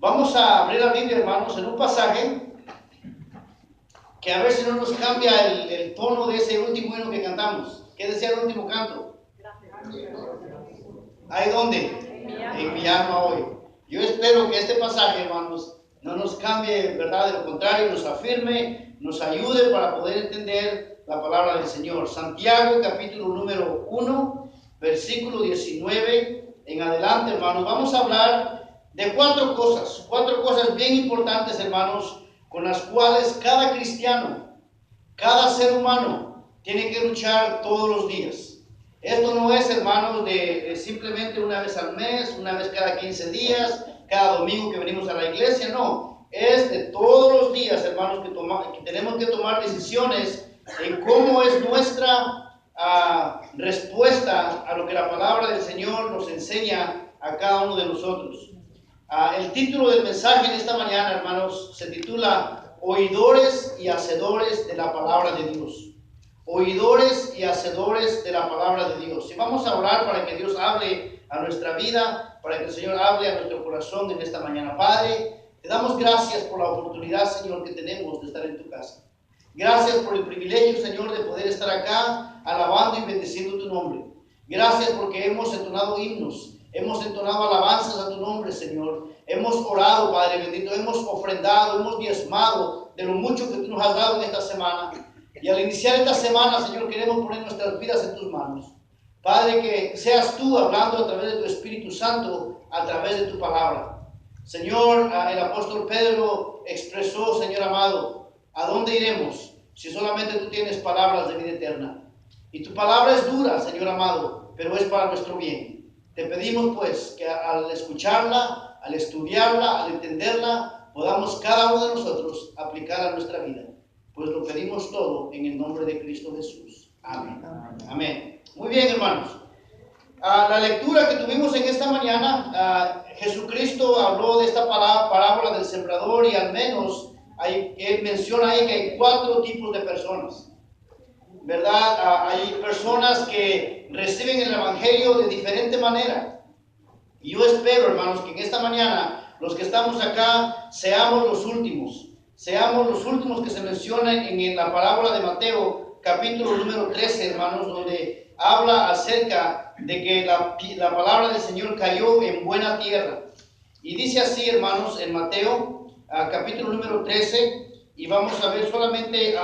Vamos a abrir la Biblia, hermanos, en un pasaje que a ver si no nos cambia el tono de ese último himno que cantamos. ¿Qué decía el último canto? ¿Ahí dónde? En mi alma hoy. Yo espero que este pasaje, hermanos, no nos cambie, ¿verdad? De lo contrario, nos afirme, nos ayude para poder entender la palabra del Señor. Santiago, capítulo número 1, versículo 19 en adelante, hermanos. Vamos a hablar de cuatro cosas bien importantes, hermanos, con las cuales cada cristiano, cada ser humano tiene que luchar todos los días. Esto no es, hermanos, de simplemente una vez al mes, una vez cada 15 días, cada domingo que venimos a la iglesia, no. Es de todos los días, hermanos, que tenemos que tomar decisiones en cómo es nuestra respuesta a lo que la palabra del Señor nos enseña a cada uno de nosotros. El título del mensaje en esta mañana, hermanos, se titula Oidores y Hacedores de la Palabra de Dios. Oidores y hacedores de la palabra de Dios. Y vamos a orar para que Dios hable a nuestra vida, para que el Señor hable a nuestro corazón en esta mañana. Padre, te damos gracias por la oportunidad, Señor, que tenemos de estar en tu casa. Gracias por el privilegio, Señor, de poder estar acá alabando y bendiciendo tu nombre. Gracias porque hemos entonado himnos, hemos entonado alabanzas a tu nombre, Señor. Hemos orado, Padre bendito, hemos ofrendado, hemos diezmado de lo mucho que tú nos has dado en esta semana. Y al iniciar esta semana, Señor, queremos poner nuestras vidas en tus manos. Padre, que seas tú hablando a través de tu Espíritu Santo, a través de tu palabra. Señor, el apóstol Pedro expresó, Señor amado, ¿a dónde iremos si solamente tú tienes palabras de vida eterna? Y tu palabra es dura, Señor amado, pero es para nuestro bien. Te pedimos, pues, que al escucharla, al estudiarla, al entenderla, podamos cada uno de nosotros aplicarla a nuestra vida. Pues lo pedimos todo en el nombre de Cristo Jesús. Amén. Amén. Muy bien, hermanos. La lectura que tuvimos en esta mañana, Jesucristo habló de esta parábola del sembrador y al menos él menciona ahí que hay cuatro tipos de personas. ¿Verdad? Hay personas que reciben el Evangelio de diferente manera. Y yo espero, hermanos, que en esta mañana los que estamos acá seamos los últimos. Seamos los últimos que se mencionan en la parábola de Mateo, capítulo número 13, hermanos, donde habla acerca de que la palabra del Señor cayó en buena tierra. Y dice así, hermanos, en Mateo, capítulo número 13, y vamos a ver solamente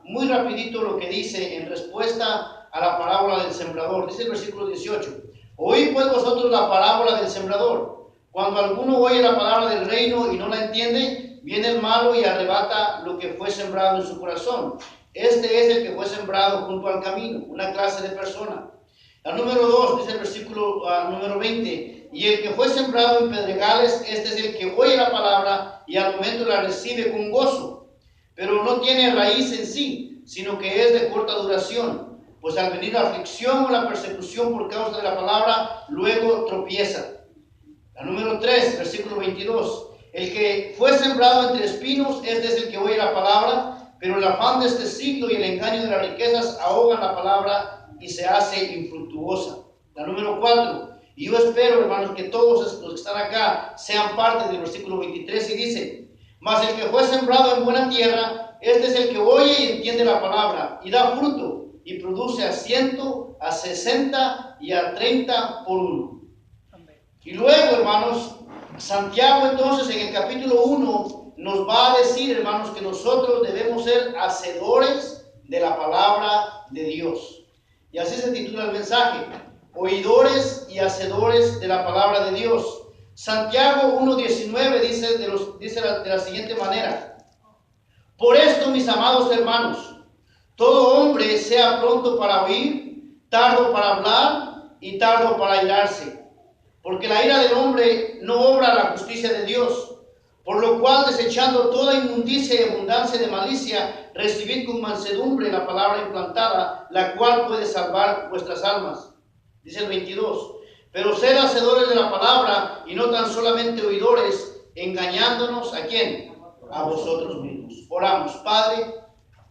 muy rapidito lo que dice en respuesta a la parábola del sembrador. Dice el versículo 18, oíd pues vosotros la parábola del sembrador. Cuando alguno oye la palabra del reino y no la entiende, viene el malo y arrebata lo que fue sembrado en su corazón. Este es el que fue sembrado junto al camino, una clase de persona. La número 2, dice el versículo número 20, y el que fue sembrado en pedregales, este es el que oye la palabra y al momento la recibe con gozo, pero no tiene raíz en sí, sino que es de corta duración, pues al venir la aflicción o la persecución por causa de la palabra, luego tropieza. La número 3, versículo 22, el que fue sembrado entre espinos, este es el que oye la palabra, pero el afán de este siglo y el engaño de las riquezas ahogan la palabra y se hace infructuosa. La número 4, y yo espero, hermanos, que todos los que están acá sean parte del versículo 23 y dice, mas el que fue sembrado en buena tierra, este es el que oye y entiende la palabra y da fruto y produce a 100, a 60 y a 30 por uno. Y luego, hermanos, Santiago entonces en el capítulo 1 nos va a decir, hermanos, que nosotros debemos ser hacedores de la palabra de Dios. Y así se titula el mensaje, oidores y hacedores de la palabra de Dios. Santiago 1:19 dice de la siguiente manera, por esto, mis amados hermanos, todo hombre sea pronto para oír, tardo para hablar y tardo para airarse. Porque la ira del hombre no obra la justicia de Dios, por lo cual desechando toda inmundicia y abundancia de malicia, recibid con mansedumbre la palabra implantada, la cual puede salvar vuestras almas. Dice el 22, pero sed hacedores de la palabra y no tan solamente oidores, engañándonos ¿a quién? A vosotros mismos. Oramos, Padre,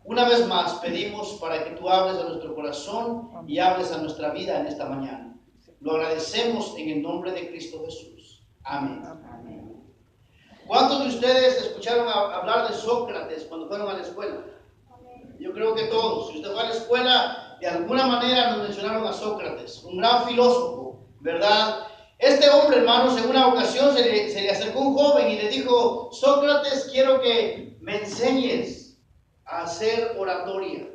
una vez más pedimos para que tú hables a nuestro corazón y hables a nuestra vida en esta mañana. Lo agradecemos en el nombre de Cristo Jesús. Amén. Amén. ¿Cuántos de ustedes escucharon hablar de Sócrates cuando fueron a la escuela? Yo creo que todos. Si usted fue a la escuela, de alguna manera nos mencionaron a Sócrates, un gran filósofo, ¿verdad? Este hombre, hermanos, en una ocasión se le acercó un joven y le dijo: Sócrates, quiero que me enseñes a hacer oratoria.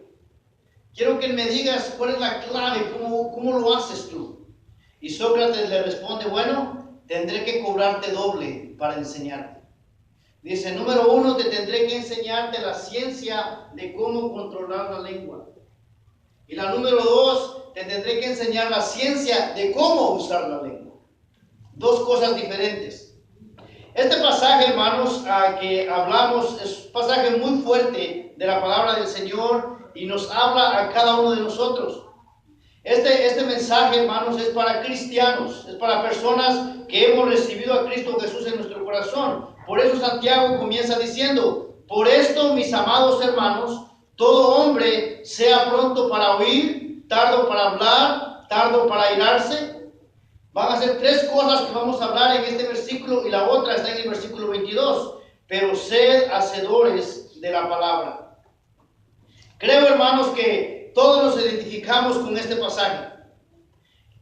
Quiero que me digas cuál es la clave, cómo lo haces tú. Y Sócrates le responde: bueno, tendré que cobrarte doble para enseñarte. Dice: número 1, te tendré que enseñarte la ciencia de cómo controlar la lengua. Y la número 2, te tendré que enseñar la ciencia de cómo usar la lengua. Dos cosas diferentes. Este pasaje, hermanos, que hablamos, es un pasaje muy fuerte de la palabra del Señor y nos habla a cada uno de nosotros. Este mensaje, hermanos, es para cristianos, es para personas que hemos recibido a Cristo Jesús en nuestro corazón. Por eso Santiago comienza diciendo: por esto, mis amados hermanos, todo hombre sea pronto para oír, tardo para hablar, tardo para airarse. Van a ser tres cosas que vamos a hablar en este versículo, y la otra está en el versículo 22. Pero sed hacedores de la palabra. Creo, hermanos, que todos nos identificamos con este pasaje.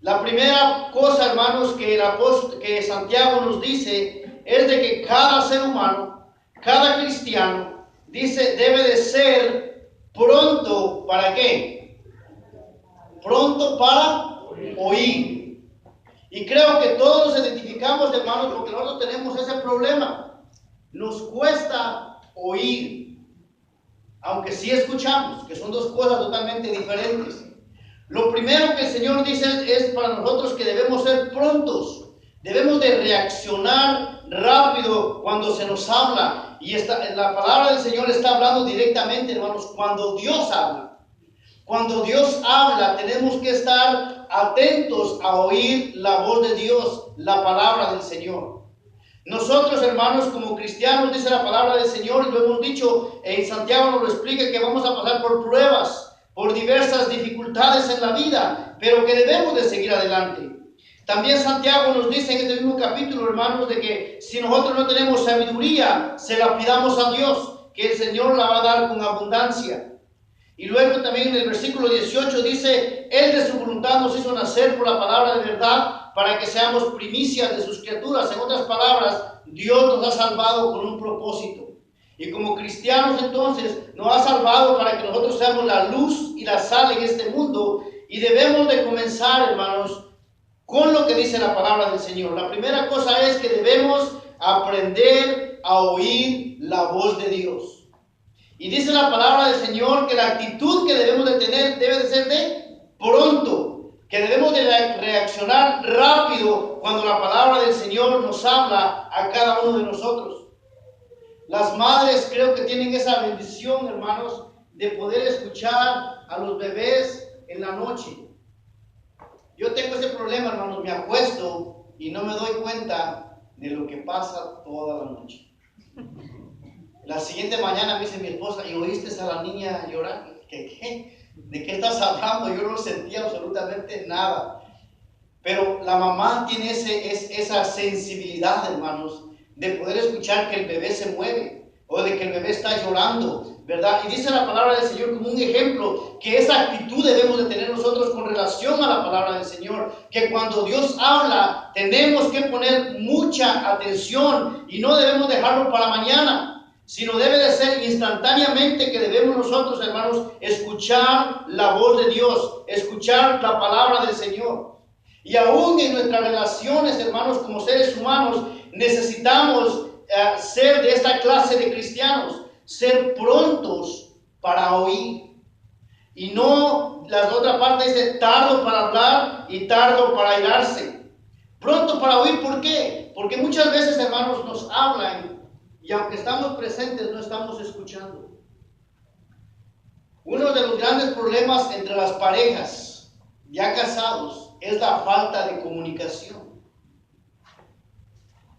La primera cosa, hermanos, que Santiago nos dice es de que cada ser humano, cada cristiano, dice, debe de ser pronto, ¿para qué? Pronto para oír. Y creo que todos nos identificamos, hermanos, porque nosotros tenemos ese problema. Nos cuesta oír, aunque sí escuchamos, que son dos cosas totalmente diferentes. Lo primero que el Señor dice es para nosotros que debemos ser prontos. Debemos de reaccionar rápido cuando se nos habla. Y la palabra del Señor está hablando directamente, hermanos, cuando Dios habla. Cuando Dios habla, tenemos que estar atentos a oír la voz de Dios, la palabra del Señor. Nosotros, hermanos, como cristianos, dice la palabra del Señor, y lo hemos dicho, en Santiago nos lo explica, que vamos a pasar por pruebas, por diversas dificultades en la vida, pero que debemos de seguir adelante. También Santiago nos dice en este mismo capítulo, hermanos, de que si nosotros no tenemos sabiduría, se la pidamos a Dios, que el Señor la va a dar con abundancia. Y luego también en el versículo 18 dice: Él de su voluntad nos hizo nacer por la palabra de verdad, para que seamos primicias de sus criaturas. En otras palabras, Dios nos ha salvado con un propósito. Y como cristianos, entonces, nos ha salvado para que nosotros seamos la luz y la sal en este mundo. Y debemos de comenzar, hermanos, con lo que dice la palabra del Señor. La primera cosa es que debemos aprender a oír la voz de Dios. Y dice la palabra del Señor que la actitud que debemos de tener debe de ser de pronto, que debemos de reaccionar rápido cuando la palabra del Señor nos habla a cada uno de nosotros. Las madres creo que tienen esa bendición, hermanos, de poder escuchar a los bebés en la noche. Yo tengo ese problema, hermanos, me acuesto y no me doy cuenta de lo que pasa toda la noche. La siguiente mañana me dice mi esposa: ¿y oíste a la niña llorar? ¿Qué? ¿De qué estás hablando? Yo no sentía absolutamente nada. Pero la mamá tiene esa sensibilidad, hermanos, de poder escuchar que el bebé se mueve o de que el bebé está llorando, ¿verdad? Y dice la palabra del Señor como un ejemplo que esa actitud debemos de tener nosotros con relación a la palabra del Señor, que cuando Dios habla tenemos que poner mucha atención y no debemos dejarlo para mañana, sino debe de ser instantáneamente que debemos nosotros, hermanos, escuchar la voz de Dios, escuchar la palabra del Señor. Y aún en nuestras relaciones, hermanos, como seres humanos, necesitamos ser de esta clase de cristianos, ser prontos para oír. Y no, la otra parte dice tardo para hablar y tardo para airarse. Pronto para oír, ¿por qué? Porque muchas veces, hermanos, nos hablan y aunque estamos presentes, no estamos escuchando. Uno de los grandes problemas entre las parejas ya casados es la falta de comunicación.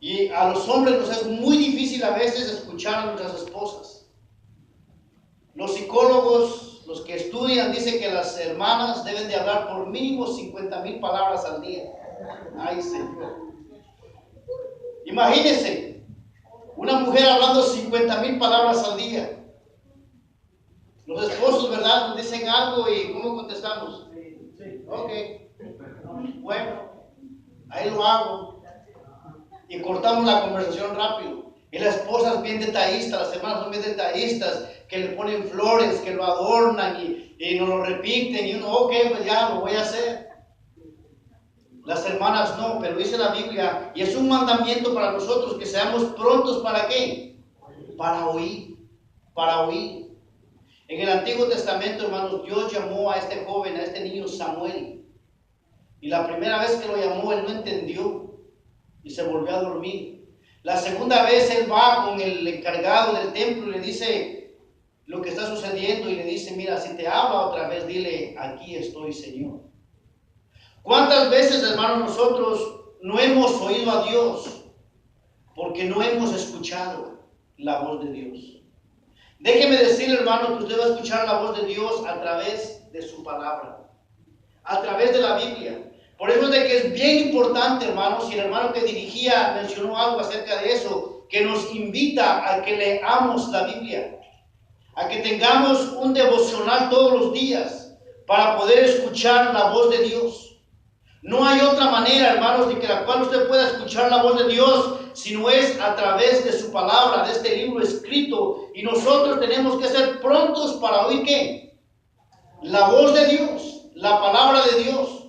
Y a los hombres nos es muy difícil a veces escuchar a nuestras esposas. Los psicólogos, los que estudian, dicen que las hermanas deben de hablar por mínimo 50,000 palabras al día. Ay, Señor. Imagínense, una mujer hablando 50,000 palabras al día. Los esposos, ¿verdad? Nos dicen algo y ¿cómo contestamos? Ok, bueno, ahí lo hago. Y cortamos la conversación rápido. Y la esposa es bien detallista, las hermanas son bien detallistas, que le ponen flores, que lo adornan y nos lo repiten. Y uno, ok, pues ya lo voy a hacer. Las hermanas no, pero dice la Biblia, y es un mandamiento para nosotros que seamos prontos ¿para qué? Para oír, para oír. En el Antiguo Testamento, hermanos, Dios llamó a este joven, a este niño Samuel. Y la primera vez que lo llamó, él no entendió y se volvió a dormir. La segunda vez él va con el encargado del templo y le dice lo que está sucediendo y le dice, mira, si te habla otra vez, dile, aquí estoy, Señor. ¿Cuántas veces, hermanos, nosotros no hemos oído a Dios porque no hemos escuchado la voz de Dios? Déjeme decirle, hermano, que usted va a escuchar la voz de Dios a través de su palabra, a través de la Biblia. Por eso es de que es bien importante, hermanos, y el hermano que dirigía mencionó algo acerca de eso, que nos invita a que leamos la Biblia, a que tengamos un devocional todos los días para poder escuchar la voz de Dios. No hay otra manera, hermanos, de que la cual usted pueda escuchar la voz de Dios, sino es a través de su palabra, de este libro escrito. Y nosotros tenemos que ser prontos para oír ¿qué? La voz de Dios, la palabra de Dios.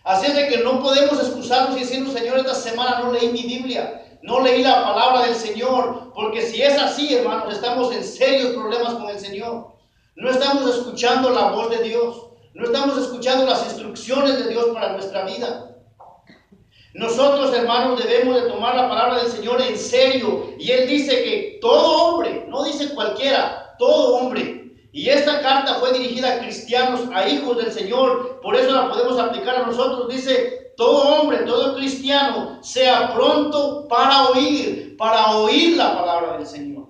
Así es de que no podemos excusarnos y decirnos, Señor, esta semana no leí mi Biblia, no leí la palabra del Señor, porque si es así, hermanos, estamos en serios problemas con el Señor. No estamos escuchando la voz de Dios. No estamos escuchando las instrucciones de Dios para nuestra vida. Nosotros, hermanos, debemos de tomar la palabra del Señor en serio. Y Él dice que todo hombre, no dice cualquiera, todo hombre. Y esta carta fue dirigida a cristianos, a hijos del Señor. Por eso la podemos aplicar a nosotros. Dice, todo hombre, todo cristiano, sea pronto para oír la palabra del Señor.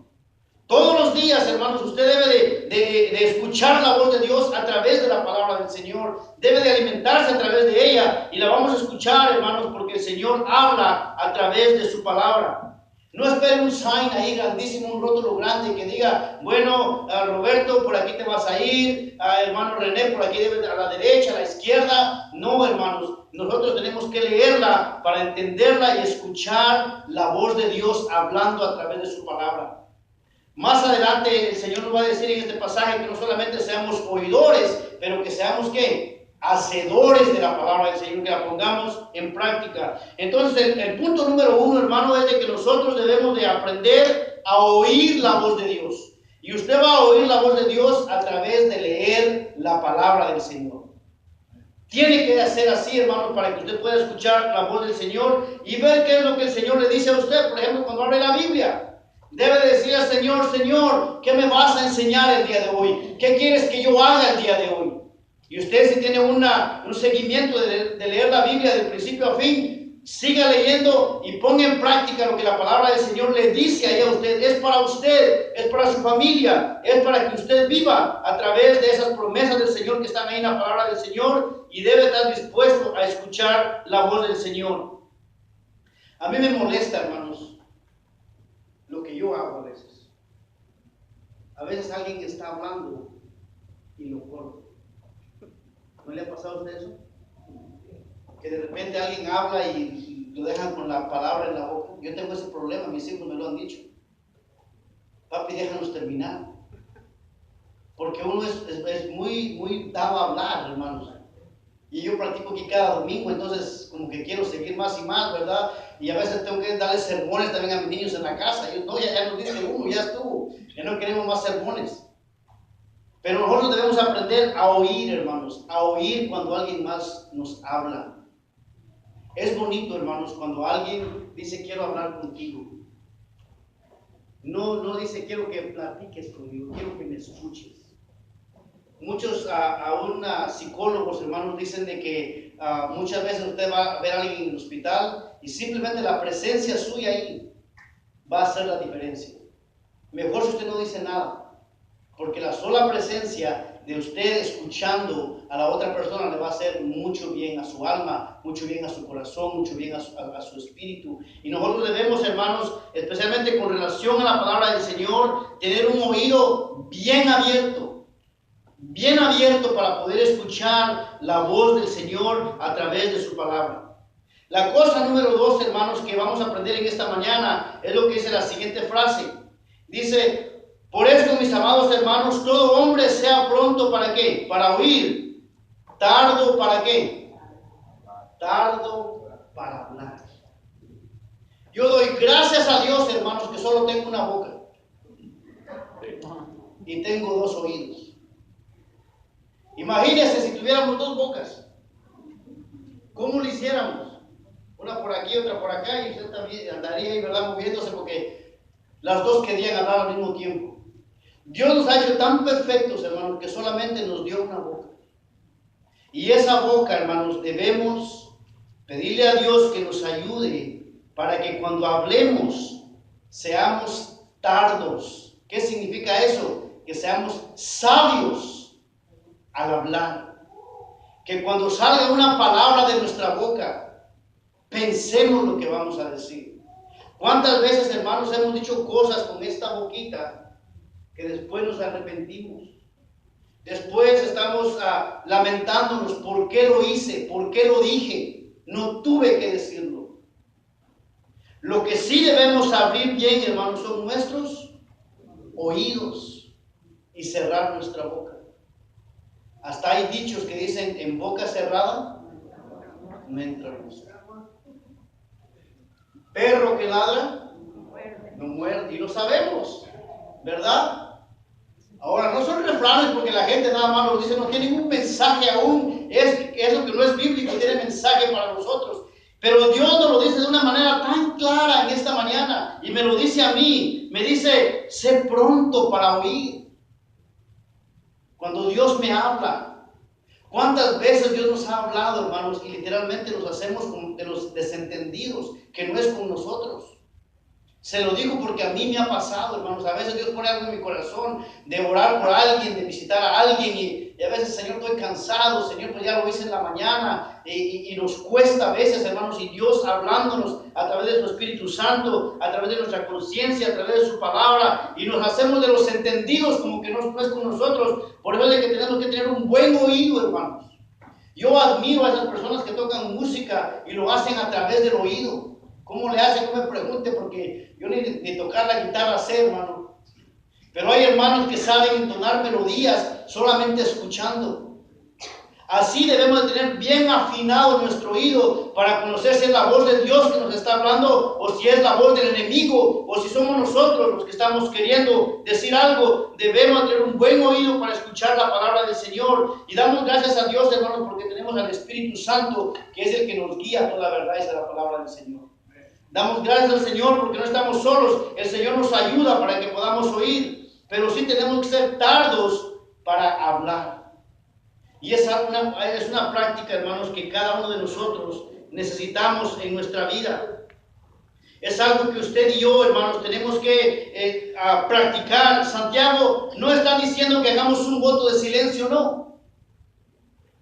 Todos los días, hermanos, usted debe de escuchar la voz de Dios a través de la palabra del Señor. Debe de alimentarse a través de ella. Y la vamos a escuchar, hermanos, porque el Señor habla a través de su palabra. No esperen un sign ahí grandísimo, un rótulo grande que diga, bueno, Roberto, por aquí te vas a ir. Hermano René, por aquí debes a la derecha, a la izquierda. No, hermanos, nosotros tenemos que leerla para entenderla y escuchar la voz de Dios hablando a través de su palabra. Más adelante el Señor nos va a decir en este pasaje que no solamente seamos oidores, pero que seamos ¿qué? Hacedores de la palabra del Señor, que la pongamos en práctica. Entonces el punto número 1, hermano, es de que nosotros debemos de aprender a oír la voz de Dios. Y usted va a oír la voz de Dios a través de leer la palabra del Señor. Tiene que hacer así, hermano, para que usted pueda escuchar la voz del Señor y ver qué es lo que el Señor le dice a usted. Por ejemplo, cuando abre la Biblia. Debe decir al Señor, Señor, ¿qué me vas a enseñar el día de hoy? ¿Qué quieres que yo haga el día de hoy? Y usted si tiene un seguimiento de leer la Biblia de principio a fin, siga leyendo y ponga en práctica lo que la palabra del Señor le dice ahí a usted. Es para su familia, es para que usted viva a través de esas promesas del Señor que están ahí en la palabra del Señor y debe estar dispuesto a escuchar la voz del Señor. A mí me molesta, hermanos, lo que yo hago a veces. A veces alguien está hablando y lo corto. ¿No le ha pasado a usted eso? Que de repente alguien habla y lo dejan con la palabra en la boca. Yo tengo ese problema, mis hijos me lo han dicho. Papi, déjanos terminar. Porque uno es muy dado a hablar, hermanos. Y yo practico aquí cada domingo, entonces como que quiero seguir más y más, ¿verdad? Y a veces tengo que darles sermones también a mis niños en la casa. Ellos, no, ya nos dice uno, ya estuvo. Ya no queremos más sermones. Pero nosotros debemos aprender a oír, hermanos, a oír cuando alguien más nos habla. Es bonito, hermanos, cuando alguien dice quiero hablar contigo. No dice quiero que platiques conmigo, quiero que me escuches. Muchos, aún psicólogos, hermanos, dicen de que muchas veces usted va a ver a alguien en el hospital y simplemente la presencia suya ahí va a hacer la diferencia. Mejor si usted no dice nada, porque la sola presencia de usted escuchando a la otra persona le va a hacer mucho bien a su alma, mucho bien a su corazón, mucho bien a su espíritu. Y nosotros debemos, hermanos, especialmente con relación a la palabra del Señor, tener un oído bien abierto para poder escuchar la voz del Señor a través de su palabra. La cosa número 2, hermanos, que vamos a aprender en esta mañana es lo que dice la siguiente frase. Dice: por esto, mis amados hermanos, todo hombre sea pronto ¿para qué? Para oír, tardo ¿para qué? Tardo para hablar. Yo doy gracias a Dios, hermanos, que solo tengo una boca y tengo 2 oídos. Imagínense si tuviéramos 2 bocas, ¿cómo lo hiciéramos? Una por aquí, otra por acá, y usted también andaría ahí, ¿verdad?, moviéndose, porque las 2 querían hablar al mismo tiempo. Dios nos ha hecho tan perfectos, hermanos, que solamente nos dio una boca. Y esa boca, hermanos, debemos pedirle a Dios que nos ayude para que cuando hablemos seamos tardos. ¿Qué significa eso? Que seamos sabios al hablar. Que cuando salga una palabra de nuestra boca, pensemos lo que vamos a decir. ¿Cuántas veces, hermanos, hemos dicho cosas con esta boquita que después nos arrepentimos? Después estamos lamentándonos: ¿por qué lo hice? ¿Por qué lo dije? No tuve que decirlo. Lo que sí debemos abrir bien, hermanos, son nuestros oídos y cerrar nuestra boca. Hasta hay dichos que dicen: en boca cerrada no entra mosca. Perro que ladra no muerde. Y lo sabemos, ¿verdad? Ahora, no son refranes porque la gente nada más lo dice, no tiene ningún mensaje aún. Eso que no es bíblico tiene mensaje para nosotros. Pero Dios nos lo dice de una manera tan clara en esta mañana, y me lo dice a mí. Me dice: sé pronto para oír. Cuando Dios me habla, ¿cuántas veces Dios nos ha hablado, hermanos, y literalmente nos hacemos de los desentendidos, que no es con nosotros? Se lo digo porque a mí me ha pasado, hermanos. A veces Dios pone algo en mi corazón de orar por alguien, de visitar a alguien, y a veces, Señor, estoy cansado, Señor, pues ya lo hice en la mañana, y nos cuesta a veces, hermanos, y Dios hablándonos a través de su Espíritu Santo, a través de nuestra conciencia, a través de su palabra, y nos hacemos de los entendidos como que no es con nosotros. Por eso es que tenemos que tener un buen oído, hermanos. Yo admiro a esas personas que tocan música y lo hacen a través del oído. ¿Cómo le hacen? No me pregunte, porque yo ni tocar la guitarra sé, hermano. Pero hay hermanos que saben entonar melodías solamente escuchando. Así debemos de tener bien afinado nuestro oído para conocer si es la voz de Dios que nos está hablando, o si es la voz del enemigo, o si somos nosotros los que estamos queriendo decir algo. Debemos tener un buen oído para escuchar la palabra del Señor. Y damos gracias a Dios, hermanos, porque tenemos al Espíritu Santo, que es el que nos guía a toda la verdad y a la palabra del Señor. Damos gracias al Señor porque no estamos solos. El Señor nos ayuda para que podamos oír, pero sí tenemos que ser tardos para hablar. Y es una práctica, hermanos, que cada uno de nosotros necesitamos en nuestra vida. Es algo que usted y yo, hermanos, tenemos que practicar. Santiago no está diciendo que hagamos un voto de silencio, no.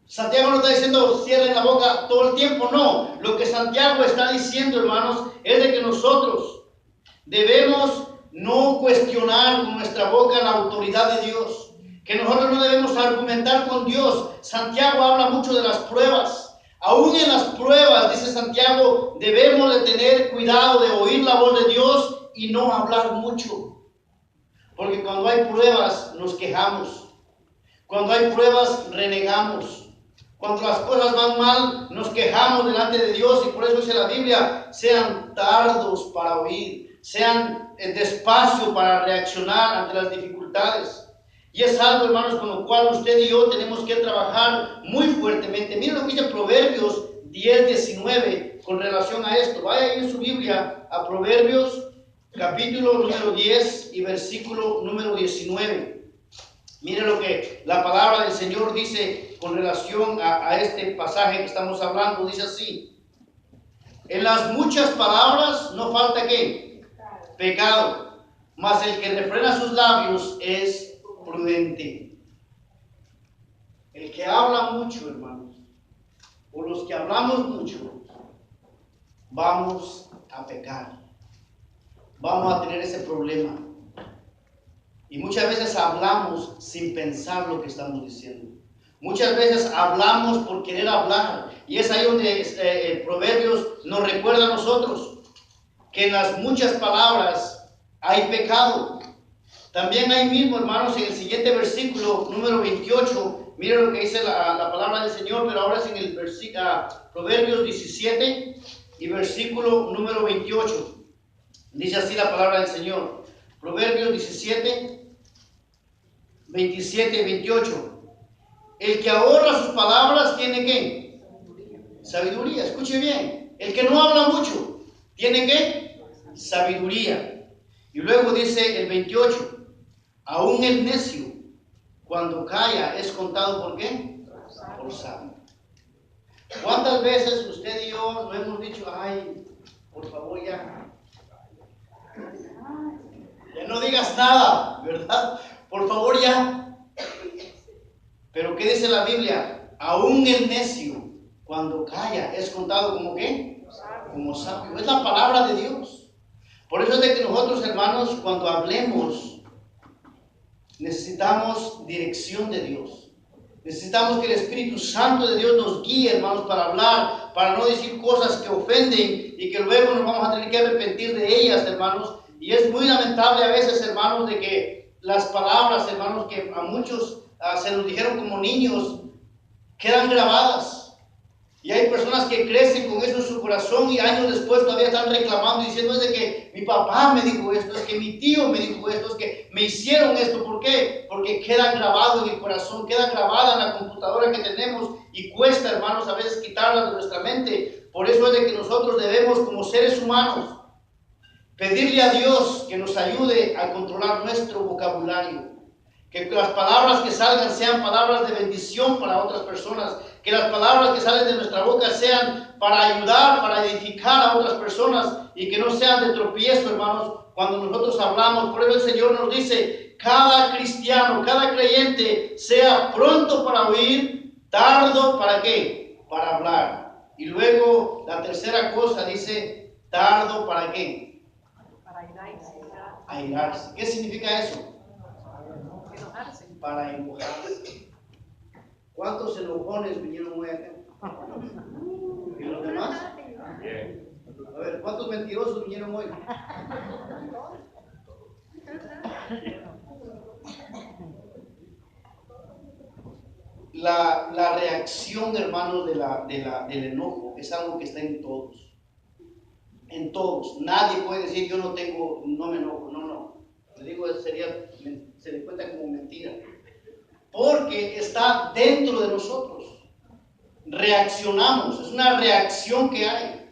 Santiago no está diciendo cierren la boca todo el tiempo, no. Lo que Santiago está diciendo, hermanos, es de que nosotros debemos no cuestionar con nuestra boca la autoridad de Dios, que nosotros no debemos argumentar con Dios. Santiago habla mucho de las pruebas. Aún en las pruebas, dice Santiago, debemos de tener cuidado de oír la voz de Dios y no hablar mucho. Porque cuando hay pruebas nos quejamos. Cuando hay pruebas renegamos. Cuando las cosas van mal, nos quejamos delante de Dios, y por eso dice la Biblia: sean tardos para oír, sean despacio para reaccionar ante las dificultades. Y es algo, hermanos, con lo cual usted y yo tenemos que trabajar muy fuertemente. Miren lo que dice Proverbios 10:19 con relación a esto. Vaya ahí en su Biblia a Proverbios capítulo número 10 y versículo número 19. Mire lo que la palabra del Señor dice con relación a este pasaje que estamos hablando. Dice así: en las muchas palabras no falta ¿qué? Pecado, mas el que refrena sus labios es prudente. El que habla mucho, hermanos, o los que hablamos mucho, vamos a pecar. Vamos a tener ese problema. Y muchas veces hablamos sin pensar lo que estamos diciendo. Muchas veces hablamos por querer hablar. Y es ahí donde Proverbios nos recuerda a nosotros que en las muchas palabras hay pecado. También ahí mismo, hermanos, en el siguiente versículo, número 28, miren lo que dice la palabra del Señor, pero ahora es en el Proverbios 17 y versículo número 28. Dice así la palabra del Señor. Proverbios 17, 27 y 28. El que ahorra sus palabras tiene ¿qué? Sabiduría. Escuche bien. El que no habla mucho tiene ¿qué? Sabiduría. Y luego dice el 28. Aún el necio, cuando calla, es contado ¿por qué? Por sabio. ¿Cuántas veces usted y yo no hemos dicho, ay, por favor ya no digas nada, ¿verdad? Por favor ya. Pero ¿qué dice la Biblia? Aún el necio, cuando calla, es contado como ¿qué? Como sabio. Es la palabra de Dios. Por eso es de que nosotros, hermanos, cuando hablemos, necesitamos dirección de Dios. Necesitamos que el Espíritu Santo de Dios nos guíe, hermanos, para hablar, para no decir cosas que ofenden y que luego nos vamos a tener que arrepentir de ellas, hermanos. Y es muy lamentable a veces, hermanos, de que las palabras, hermanos, que a muchos se nos dijeron como niños, quedan grabadas. Y hay personas que crecen con eso en su corazón y años después todavía están reclamando y diciendo es de que mi papá me dijo esto, es que mi tío me dijo esto, es que me hicieron esto. ¿Por qué? Porque queda grabado en el corazón, queda grabada en la computadora que tenemos y cuesta, hermanos, a veces quitarla de nuestra mente. Por eso es de que nosotros debemos, como seres humanos, pedirle a Dios que nos ayude a controlar nuestro vocabulario. Que las palabras que salgan sean palabras de bendición para otras personas. Que las palabras que salen de nuestra boca sean para ayudar, para edificar a otras personas. Y que no sean de tropiezo, hermanos, cuando nosotros hablamos. Por eso el Señor nos dice, cada cristiano, cada creyente, sea pronto para oír, tardo para ¿qué? Para hablar. Y luego la tercera cosa dice, tardo para ¿qué? Para airarse. Airarse. ¿Qué significa eso? Enojarse. Para enojarse. ¿Cuántos enojones vinieron hoy acá? ¿Y los demás? A ver, ¿cuántos mentirosos vinieron hoy? La reacción, hermanos, del enojo es algo que está en todos. En todos. Nadie puede decir yo no me enojo. No. Le digo, se le cuenta como mentira. Porque está dentro de nosotros. Reaccionamos, es una reacción que hay.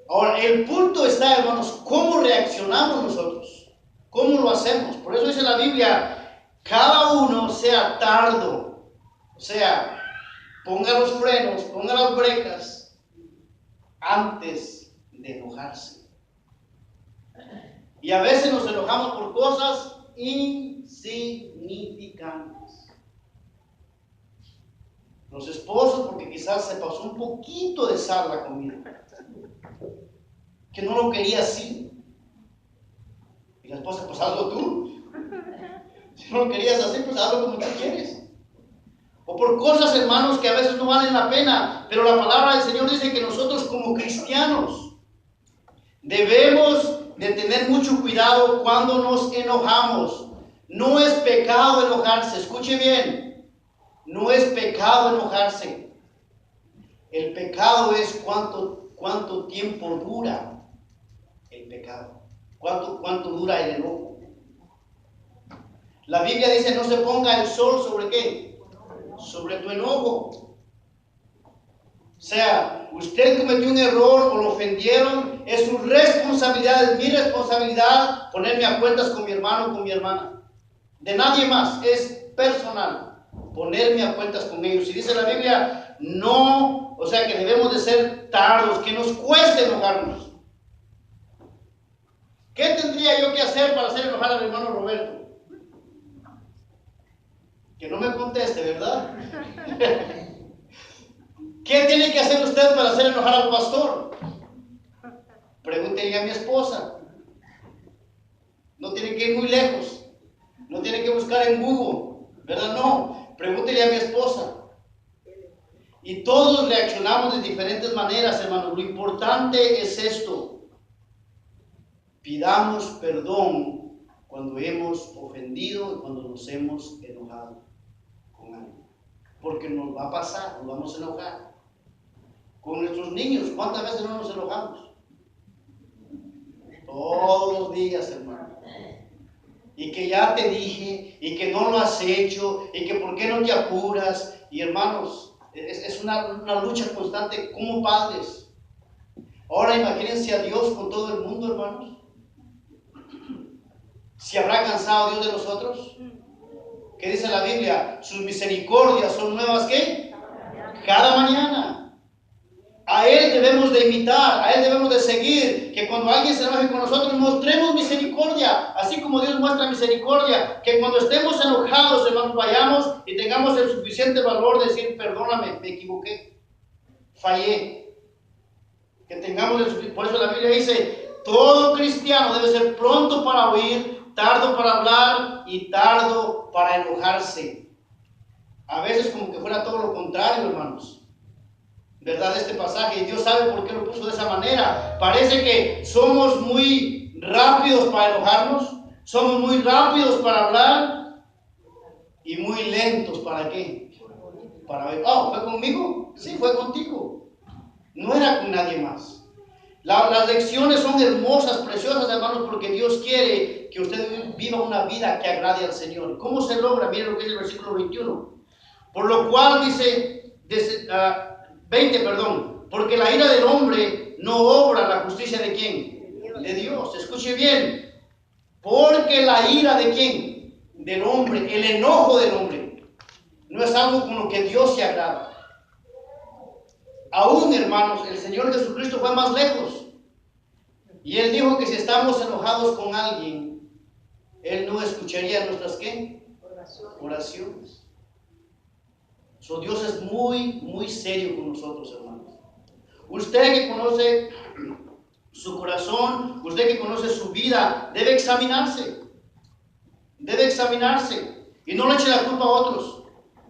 Ahora, el punto está, hermanos, ¿cómo reaccionamos nosotros? ¿Cómo lo hacemos? Por eso dice la Biblia, cada uno sea tardo, o sea, ponga los frenos, ponga las brecas antes de enojarse. Y a veces nos enojamos por cosas insignificantes. Los esposos porque quizás se pasó un poquito de sal la comida, que no lo quería así. Y la esposa, pues hazlo tú. Si no lo querías así, pues hazlo como tú quieres. O por cosas, hermanos, que a veces no valen la pena. Pero la palabra del Señor dice que nosotros como cristianos debemos de tener mucho cuidado cuando nos enojamos. No es pecado enojarse, escuche bien. No es pecado enojarse. El pecado es cuánto tiempo dura el pecado. Cuánto dura el enojo. La Biblia dice no se ponga el sol sobre ¿qué? Sobre tu enojo. O sea, usted cometió un error o lo ofendieron, es su responsabilidad, es mi responsabilidad ponerme a cuentas con mi hermano o con mi hermana. De nadie más, es personal. Ponerme a cuentas con ellos. Y dice la Biblia, no, o sea que debemos de ser tardos, que nos cueste enojarnos. ¿Qué tendría yo que hacer para hacer enojar a mi hermano Roberto? Que no me conteste, ¿verdad? ¿Qué tiene que hacer usted para hacer enojar al pastor? Pregúntele a mi esposa. No tiene que ir muy lejos. No tiene que buscar en Google, ¿verdad? No. Pregúntele a mi esposa. Y todos reaccionamos de diferentes maneras, hermanos. Lo importante es esto. Pidamos perdón cuando hemos ofendido y cuando nos hemos enojado con alguien. Porque nos va a pasar, nos vamos a enojar. Con nuestros niños, ¿cuántas veces no nos enojamos? Todos los días, hermano. Y que ya te dije, y que no lo has hecho, y que por qué no te apuras. Y hermanos, es una lucha constante como padres. Ahora imagínense a Dios con todo el mundo, hermanos. ¿Se habrá cansado Dios de nosotros? ¿Qué dice la Biblia? Sus misericordias son nuevas, ¿qué? Cada mañana. A Él debemos de imitar, a Él debemos de seguir, que cuando alguien se enoje con nosotros mostremos misericordia, así como Dios muestra misericordia, que cuando estemos enojados, hermanos, vayamos y tengamos el suficiente valor de decir, perdóname, me equivoqué, fallé. Que tengamos el suficiente, por eso la Biblia dice, todo cristiano debe ser pronto para oír, tardo para hablar y tardo para enojarse. A veces como que fuera todo lo contrario, hermanos. ¿Verdad? Este pasaje, y Dios sabe por qué lo puso de esa manera. Parece que somos muy rápidos para enojarnos, somos muy rápidos para hablar y muy lentos para qué. Para ver, oh, ¿fue conmigo? Sí, fue contigo. No era con nadie más. Las lecciones son hermosas, preciosas, hermanos, porque Dios quiere que usted viva una vida que agrade al Señor. ¿Cómo se logra? Miren lo que es el versículo 21. Por lo cual dice 20, porque la ira del hombre no obra la justicia de ¿quién? De Dios. Escuche bien. Porque la ira de ¿quién? Del hombre, el enojo del hombre, no es algo con lo que Dios se agrada. Aún, hermanos, el Señor Jesucristo fue más lejos. Y Él dijo que si estamos enojados con alguien, Él no escucharía nuestras ¿qué? Oraciones. So, Dios es muy, muy serio con nosotros, hermanos. Usted que conoce su corazón, usted que conoce su vida, debe examinarse. Debe examinarse. Y no le eche la culpa a otros.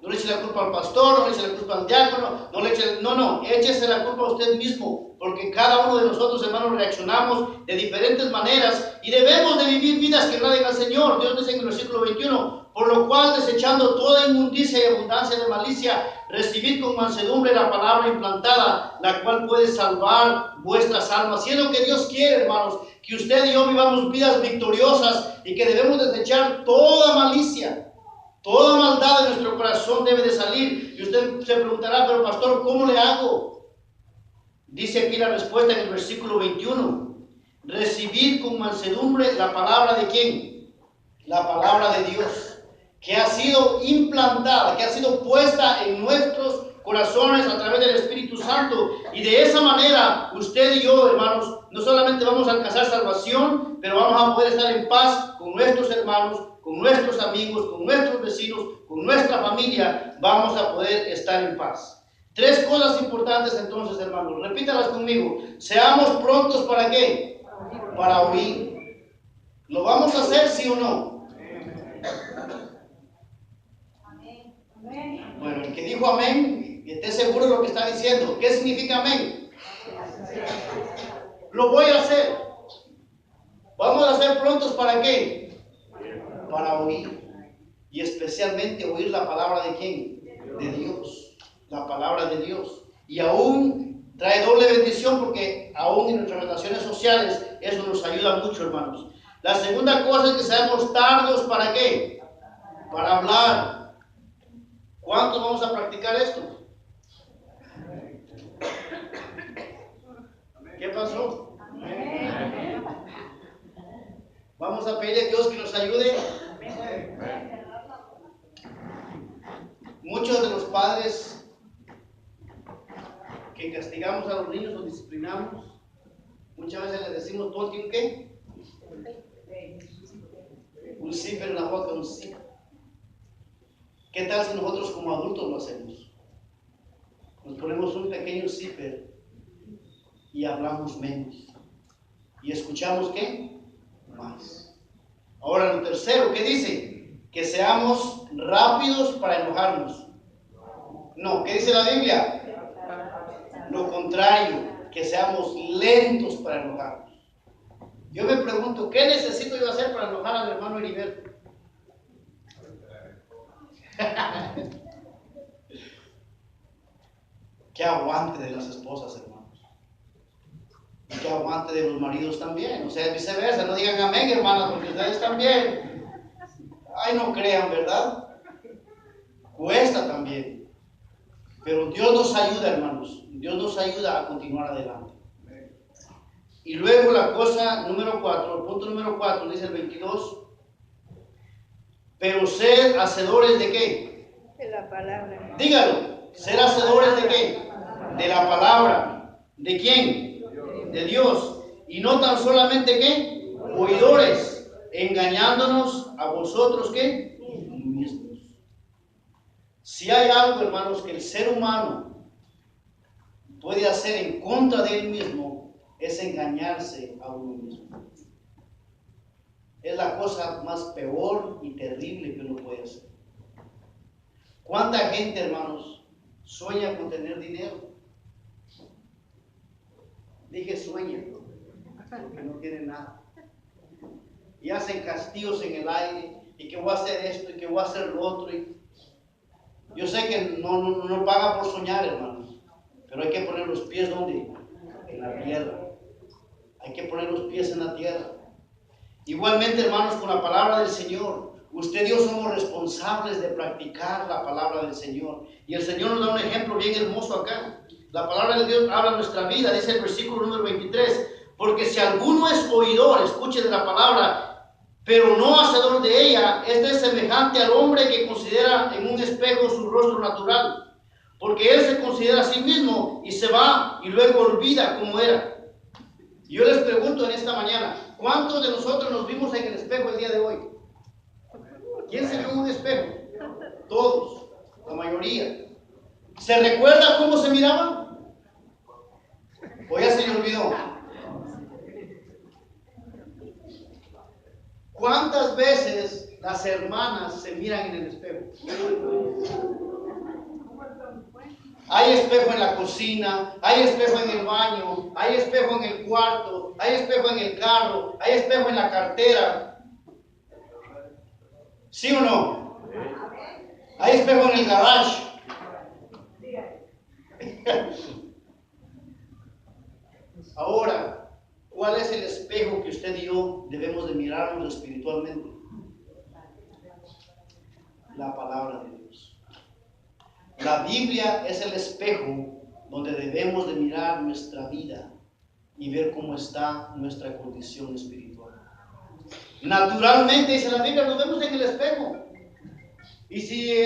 No le eche la culpa al pastor, no le eche la culpa al diácono, échese la culpa a usted mismo. Porque cada uno de nosotros, hermanos, reaccionamos de diferentes maneras y debemos de vivir vidas que agraden al Señor. Dios dice en el versículo 21, por lo cual, desechando toda inmundicia y abundancia de malicia, recibid con mansedumbre la palabra implantada, la cual puede salvar vuestras almas. Y es lo que Dios quiere, hermanos, que usted y yo vivamos vidas victoriosas y que debemos desechar toda malicia. Toda maldad de nuestro corazón debe de salir. Y usted se preguntará, pero pastor, ¿cómo le hago? Dice aquí la respuesta en el versículo 21. Recibid con mansedumbre la palabra de ¿quién? La palabra de Dios, que ha sido implantada, que ha sido puesta en nuestros corazones a través del Espíritu Santo. Y de esa manera, usted y yo, hermanos, no solamente vamos a alcanzar salvación, pero vamos a poder estar en paz con nuestros hermanos, con nuestros amigos, con nuestros vecinos, con nuestra familia. Vamos a poder estar en paz. 3 cosas importantes entonces, hermanos. Repítalas conmigo. Seamos prontos ¿para qué? Para oír. ¿Lo vamos a hacer, sí o no? Bueno, el que dijo amén, esté seguro de lo que está diciendo. ¿Qué significa amén? Lo voy a hacer. Vamos a ser prontos ¿para qué? Para oír. Y especialmente oír la palabra de ¿quién? De Dios. La palabra de Dios. Y aún trae doble bendición porque aún en nuestras relaciones sociales eso nos ayuda mucho, hermanos. La segunda cosa es que seamos tardos ¿para qué? Para hablar. ¿Cuántos vamos a practicar esto? ¿Qué pasó? Vamos a pedir a Dios que nos ayude. Muchos de los padres que castigamos a los niños o disciplinamos, muchas veces les decimos todo el tiempo ¿qué? Un sí, pero en la boca un sí. ¿Qué tal si nosotros como adultos lo hacemos? Nos ponemos un pequeño zipper y hablamos menos. ¿Y escuchamos qué? Más. Ahora lo tercero, ¿qué dice? Que seamos rápidos para enojarnos. No, ¿qué dice la Biblia? Lo contrario, que seamos lentos para enojarnos. Yo me pregunto, ¿qué necesito yo hacer para enojar al hermano Heriberto? Que aguante de las esposas, hermanos. Y que aguante de los maridos también. O sea, viceversa. No digan amén, hermanas, porque ustedes también. Ay, no crean, ¿verdad? Cuesta también. Pero Dios nos ayuda, hermanos. Dios nos ayuda a continuar adelante. Y luego la cosa número 4, el punto número 4, dice el 22. Pero ser hacedores de qué? De la palabra. Dígalo. Ser hacedores de qué? De la palabra. ¿De quién? De Dios. Y no tan solamente qué? Oidores. Engañándonos a vosotros qué? Mismos. Si hay algo, hermanos, que el ser humano puede hacer en contra de él mismo, es engañarse a uno mismo. Es la cosa más peor y terrible que uno puede hacer. ¿Cuánta gente, hermanos, sueña con tener dinero? Dije sueña, porque no tiene nada. Y hacen castillos en el aire, y que voy a hacer esto, y que voy a hacer lo otro. Yo sé que no paga por soñar, hermanos, pero hay que poner los pies ¿dónde? En la tierra. Hay que poner los pies en la tierra. Igualmente, hermanos, con la palabra del Señor, usted y yo somos responsables de practicar la palabra del Señor. Y el Señor nos da un ejemplo bien hermoso acá. La palabra de Dios habla en nuestra vida, dice el versículo número 23. Porque si alguno es oidor, escuche de la palabra, pero no hacedor de ella, este es semejante al hombre que considera en un espejo su rostro natural. Porque él se considera a sí mismo y se va y luego olvida cómo era. Yo les pregunto en esta mañana, ¿cuántos de nosotros nos vimos en el espejo el día de hoy? ¿Quién se vio en un espejo? Todos, la mayoría. ¿Se recuerda cómo se miraban? ¿O ya se le olvidó? ¿Cuántas veces las hermanas se miran en el espejo? Hay espejo en la cocina, hay espejo en el baño, hay espejo en el cuarto, hay espejo en el carro, hay espejo en la cartera. ¿Sí o no? Hay espejo en el garage. Ahora, ¿cuál es el espejo que usted y yo debemos de mirarnos espiritualmente? La palabra de Dios. La Biblia es el espejo donde debemos de mirar nuestra vida y ver cómo está nuestra condición espiritual. Naturalmente, dice la Biblia, nos vemos en el espejo. Y si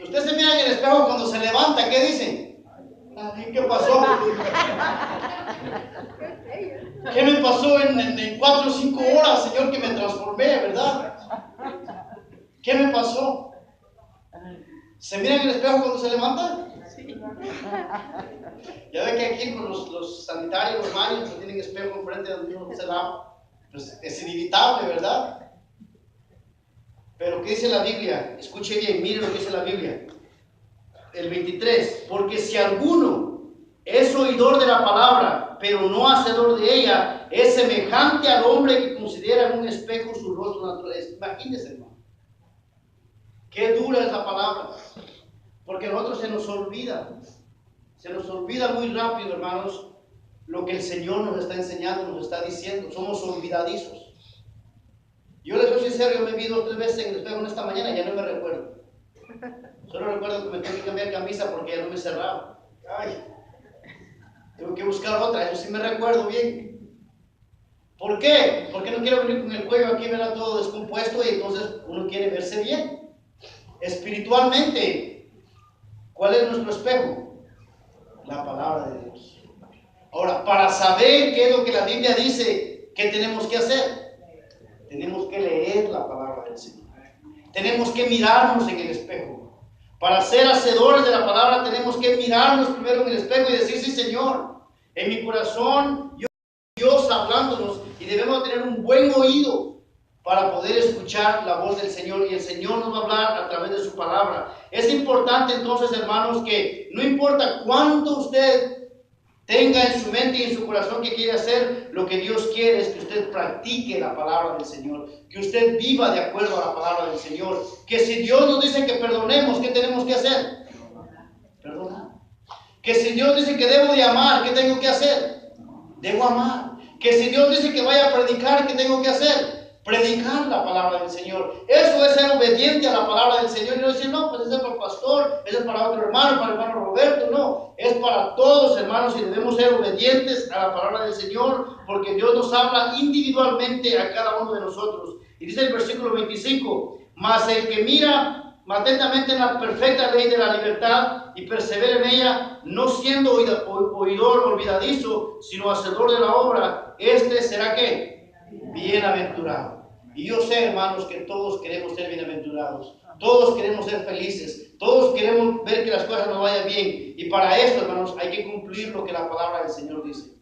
usted se mira en el espejo cuando se levanta, ¿qué dice? Ay, ¿qué pasó? ¿Qué me pasó en 4 o 5 horas, Señor, que me transformé, verdad? ¿Qué me pasó? ¿Se mira en el espejo cuando se levanta? Sí. Ya ve que aquí con los sanitarios, los baños, pues tienen espejo enfrente donde uno se lava. Pues es inevitable, ¿verdad? Pero ¿qué dice la Biblia? Escuche bien, mire lo que dice la Biblia. El 23. Porque si alguno es oidor de la palabra, pero no hacedor de ella, es semejante al hombre que considera en un espejo su rostro natural. Imagínense, hermano. Qué dura es la palabra, porque a nosotros se nos olvida muy rápido, hermanos, lo que el Señor nos está enseñando, nos está diciendo. Somos olvidadizos. Yo les soy sincero, yo me vi 2 o 3 veces en el espejo en esta mañana, ya no me recuerdo. Solo recuerdo que me tuve que cambiar camisa porque ya no me cerraba. Ay, tengo que buscar otra, eso sí me recuerdo bien. ¿Por qué? Porque no quiero venir con el cuello aquí, verá todo descompuesto y entonces uno quiere verse bien. Espiritualmente, ¿cuál es nuestro espejo? La palabra de Dios. Ahora, para saber qué es lo que la Biblia dice, ¿qué tenemos que hacer? Tenemos que leer la palabra del Señor. Tenemos que mirarnos en el espejo. Para ser hacedores de la palabra tenemos que mirarnos primero en el espejo y decir, sí, Señor, en mi corazón, Dios hablándonos, y debemos tener un buen oído para poder escuchar la voz del Señor, y el Señor nos va a hablar a través de su palabra. Es importante entonces, hermanos, que no importa cuánto usted tenga en su mente y en su corazón que quiere hacer, lo que Dios quiere es que usted practique la palabra del Señor, que usted viva de acuerdo a la palabra del Señor, que si Dios nos dice que perdonemos, ¿qué tenemos que hacer? Perdonar. Que si Dios dice que debo de amar, ¿qué tengo que hacer? Debo amar. Que si Dios dice que vaya a predicar, ¿qué tengo que hacer? Predicar la palabra del Señor. Eso es ser obediente a la palabra del Señor. Y no decir, no, pues ese es para el pastor, ese es para otro hermano, para el hermano Roberto. No, es para todos, hermanos, y debemos ser obedientes a la palabra del Señor, porque Dios nos habla individualmente a cada uno de nosotros. Y dice el versículo 25, mas el que mira atentamente en la perfecta ley de la libertad y persevera en ella, no siendo oidor olvidadizo, sino hacedor de la obra, este será ¿qué? Bienaventurado. Y yo sé, hermanos, que todos queremos ser bienaventurados, todos queremos ser felices, todos queremos ver que las cosas nos vayan bien, y para esto, hermanos, hay que cumplir lo que la palabra del Señor dice.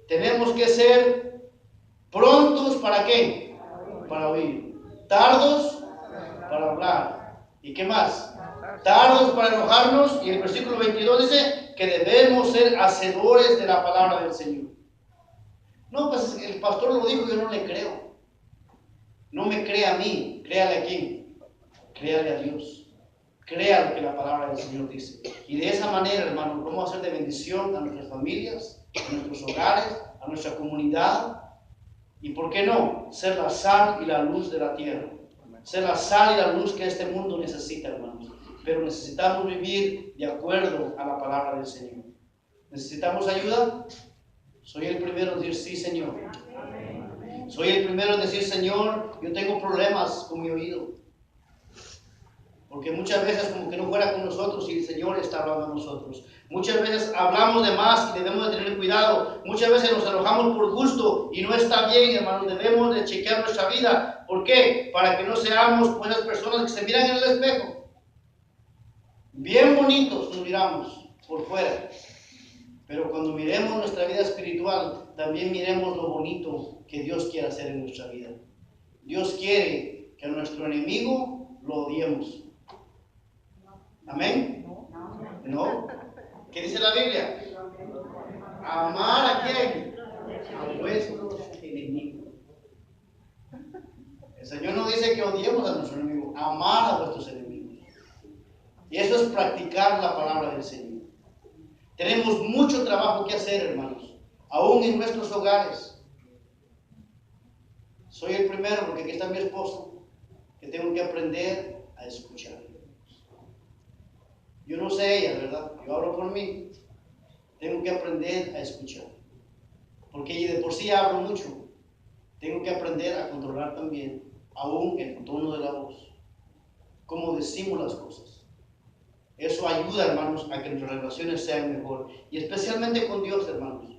Tenemos que ser prontos ¿para qué? Para oír, tardos para hablar, ¿y qué más? Tardos para enojarnos, y el versículo 22 dice que debemos ser hacedores de la palabra del Señor. No, pues el pastor lo dijo, yo no le creo. No me crea a mí, créale a quién, créale a Dios. Crea lo que la palabra del Señor dice. Y de esa manera, hermanos, vamos a ser de bendición a nuestras familias, a nuestros hogares, a nuestra comunidad. Y por qué no, ser la sal y la luz de la tierra. Ser la sal y la luz que este mundo necesita, hermanos. Pero necesitamos vivir de acuerdo a la palabra del Señor. ¿Necesitamos ayuda? Soy el primero en decir sí, Señor. Soy el primero en decir, Señor, yo tengo problemas con mi oído. Porque muchas veces como que no fuera con nosotros y el Señor está hablando a nosotros. Muchas veces hablamos de más y debemos de tener cuidado. Muchas veces nos enojamos por gusto y no está bien, hermanos. Debemos de chequear nuestra vida. ¿Por qué? Para que no seamos como esas personas que se miran en el espejo. Bien bonitos nos miramos por fuera. Pero cuando miremos nuestra vida espiritual, también miremos lo bonito que Dios quiere hacer en nuestra vida. Dios quiere que a nuestro enemigo lo odiemos. ¿Amén? ¿No? ¿Qué dice la Biblia? ¿Amar a quién? A vuestros enemigos. El Señor no dice que odiemos a nuestro enemigo, amar a vuestros enemigos. Y eso es practicar la palabra del Señor. Tenemos mucho trabajo que hacer, hermanos, aún en nuestros hogares. Soy el primero, porque aquí está mi esposa, que tengo que aprender a escuchar. Yo no sé ella, ¿verdad? Yo hablo por mí. Tengo que aprender a escuchar. Porque de por sí hablo mucho. Tengo que aprender a controlar también, aún el tono de la voz. Cómo decimos las cosas. Eso ayuda, hermanos, a que nuestras relaciones sean mejor. Y especialmente con Dios, hermanos.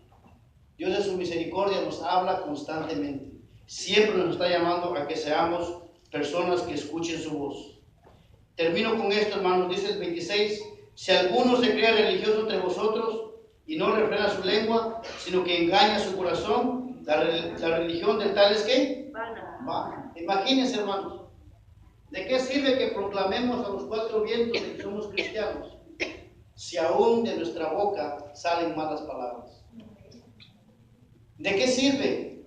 Dios de su misericordia nos habla constantemente. Siempre nos está llamando a que seamos personas que escuchen su voz. Termino con esto, hermanos. Dice el 26. Si alguno se cree religioso entre vosotros y no refrena su lengua, sino que engaña su corazón, la religión del tal es ¿qué? Vana. Imagínense, hermanos. ¿De qué sirve que proclamemos a los cuatro vientos que somos cristianos si aún de nuestra boca salen malas palabras? ¿De qué sirve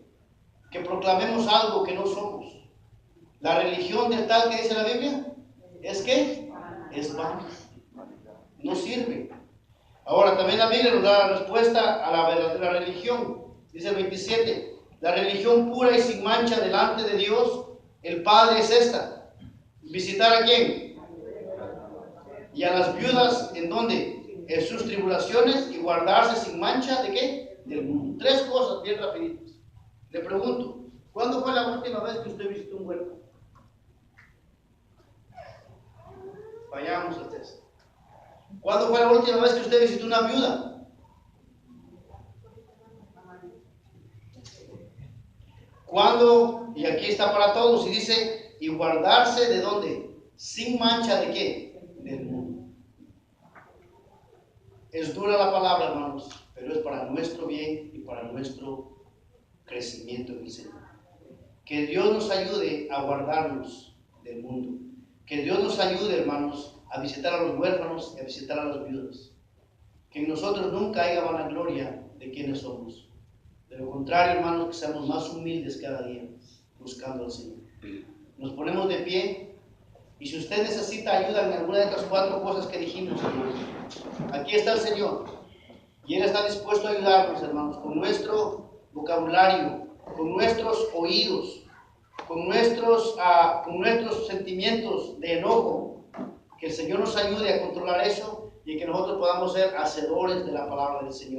que proclamemos algo que no somos? La religión del tal que dice la Biblia es que es vana. No sirve. Ahora también la Biblia nos da la respuesta a la verdadera religión. Dice el 27. La religión pura y sin mancha delante de Dios, el Padre, es esta. ¿Visitar a quién? Y a las viudas, ¿en dónde? En sus tribulaciones, y guardarse sin mancha, ¿de qué? Del mundo. Tres cosas bien rapiditas. Le pregunto, ¿cuándo fue la última vez que usted visitó un huerto? Vayamos al test. ¿Cuándo fue la última vez que usted visitó una viuda? ¿Cuándo? Y aquí está para todos, y dice, y guardarse ¿de dónde? Sin mancha ¿de qué? De Es dura la palabra, hermanos, pero es para nuestro bien y para nuestro crecimiento en el Señor. Que Dios nos ayude a guardarnos del mundo. Que Dios nos ayude, hermanos, a visitar a los huérfanos y a visitar a los viudos. Que en nosotros nunca haya vanagloria de quienes somos. De lo contrario, hermanos, que seamos más humildes cada día, buscando al Señor. Nos ponemos de pie, y si usted necesita ayuda en alguna de estas 4 cosas que dijimos, hermanos, aquí está el Señor, y Él está dispuesto a ayudarnos, hermanos, con nuestro vocabulario, con nuestros oídos, con nuestros sentimientos de enojo. Que el Señor nos ayude a controlar eso y que nosotros podamos ser hacedores de la palabra del Señor.